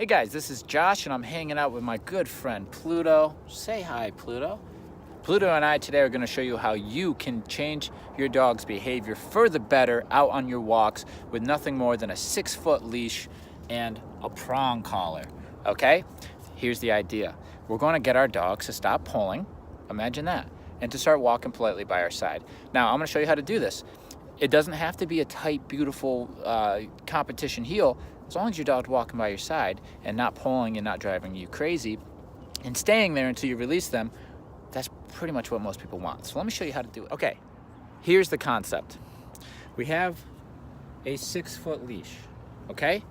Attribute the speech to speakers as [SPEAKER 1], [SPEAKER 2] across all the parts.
[SPEAKER 1] Hey guys, this is Josh and I'm hanging out with my good friend Pluto. Say hi, Pluto. Pluto and I today are going to show you how you can change your dog's behavior for the better out on your walks with nothing more than a 6-foot leash and a prong collar. Okay? Here's the idea. We're going to get our dogs to stop pulling, imagine that, and to start walking politely by our side. Now, I'm going to show you how to do this. It doesn't have to be a tight, beautiful competition heel. As long as your dog's walking by your side and not pulling and not driving you crazy and staying there until you release them, that's pretty much what most people want. So let me show you how to do it. Okay, here's the concept. We have a 6-foot leash, okay?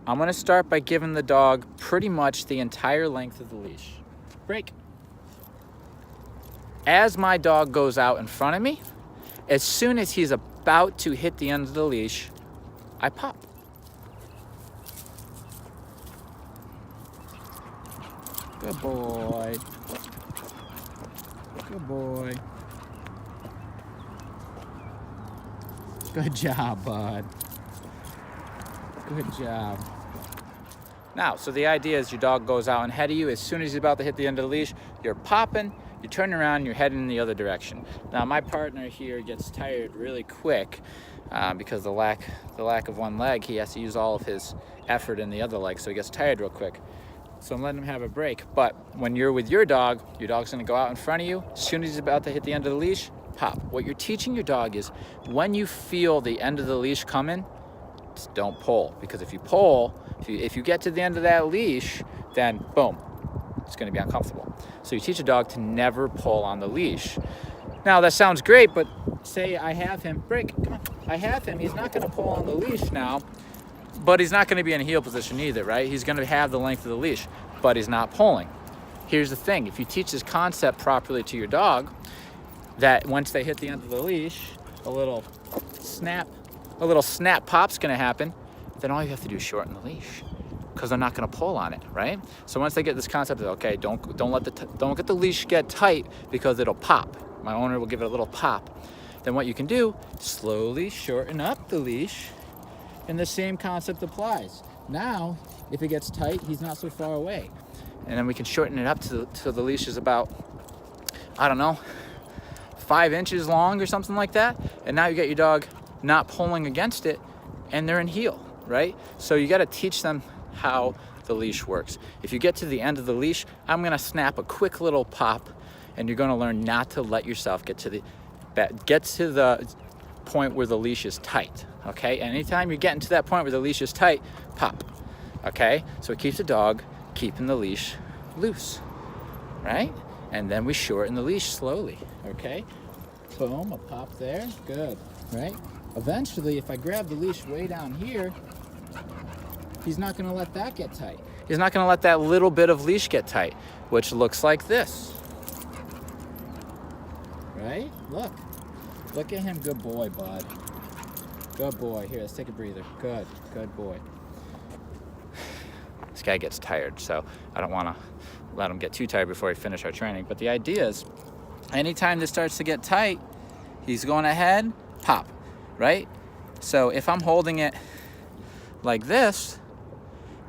[SPEAKER 1] I'm gonna start by giving the dog pretty much the entire length of the leash. Break. As my dog goes out in front of me, as soon as he's about to hit the end of the leash, I pop. Good boy. Good boy. Good job, bud. Good job. Now, so the idea is your dog goes out ahead of you. As soon as he's about to hit the end of the leash, you're popping, you're turning around, you're heading in the other direction. Now, my partner here gets tired really quick because the lack of one leg, he has to use all of his effort in the other leg, so he gets tired real quick. So I'm letting him have a break. But when you're with your dog's gonna go out in front of you. As soon as he's about to hit the end of the leash, pop. What you're teaching your dog is when you feel the end of the leash coming, just don't pull. Because if you pull, if you get to the end of that leash, then boom, it's gonna be uncomfortable. So you teach a dog to never pull on the leash. Now that sounds great, but say I have him, break, come on. I have him, he's not gonna pull on the leash now. But he's not going to be in a heel position either, right? He's going to have the length of the leash, but he's not pulling. Here's the thing. If you teach this concept properly to your dog, that once they hit the end of the leash, a little snap pop's going to happen, then all you have to do is shorten the leash because they're not going to pull on it, right? So once they get this concept of, okay, don't get the leash get tight because it'll pop. My owner will give it a little pop. Then what you can do, slowly shorten up the leash. And the same concept applies. Now, if it gets tight, he's not so far away. And then we can shorten it up to the leash is about, I don't know, 5 inches long or something like that. And now you get your dog not pulling against it and they're in heel, right? So you gotta teach them how the leash works. If you get to the end of the leash, I'm gonna snap a quick little pop and you're gonna learn not to let yourself get to the point where the leash is tight. Okay, anytime you're getting to that point where the leash is tight, pop. Okay, so it keeps the dog keeping the leash loose, right? And then we shorten the leash slowly. Okay, boom, a pop there, good, right? Eventually, if I grab the leash way down here, he's not gonna let that get tight. He's not gonna let that little bit of leash get tight, which looks like this, right? Look at him, good boy, bud. Good boy. Here, let's take a breather. Good boy. This guy gets tired, so I don't want to let him get too tired before we finish our training. But the idea is, anytime this starts to get tight, he's going ahead, pop, right? So if I'm holding it like this,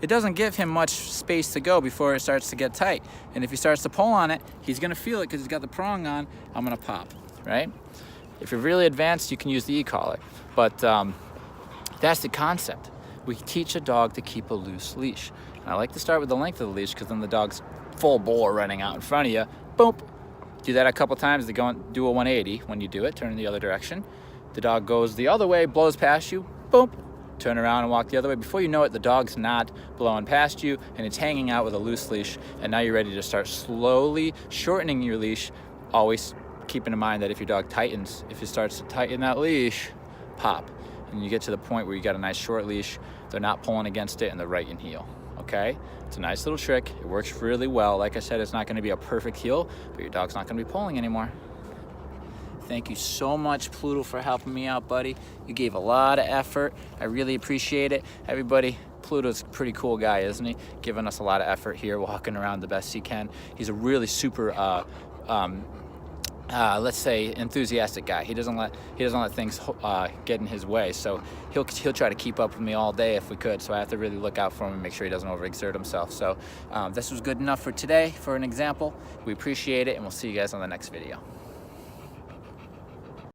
[SPEAKER 1] it doesn't give him much space to go before it starts to get tight. And if he starts to pull on it, he's going to feel it because he's got the prong on. I'm going to pop, right? If you're really advanced, you can use the e-collar. But that's the concept. We teach a dog to keep a loose leash. And I like to start with the length of the leash because then the dog's full bore running out in front of you. Boom. Do that a couple times. They go and do a 180 when you do it. Turn in the other direction. The dog goes the other way, blows past you. Boom. Turn around and walk the other way. Before you know it, the dog's not blowing past you and it's hanging out with a loose leash. And now you're ready to start slowly shortening your leash. Always keeping in mind that if your dog tightens, if it starts to tighten that leash, pop. And you get to the point where you got a nice short leash, they're not pulling against it and they're right in heel, okay? It's a nice little trick. It works really well. Like I said, it's not gonna be a perfect heel, but your dog's not gonna be pulling anymore. Thank you so much, Pluto, for helping me out, buddy. You gave a lot of effort. I really appreciate it. Everybody, Pluto's a pretty cool guy, isn't he? Giving us a lot of effort here, walking around the best he can. He's a really super let's say enthusiastic guy. He doesn't let things get in his way. So he'll try to keep up with me all day if we could. So I have to really look out for him and make sure he doesn't overexert himself. So this was good enough for today for an example. We appreciate it, and we'll see you guys on the next video.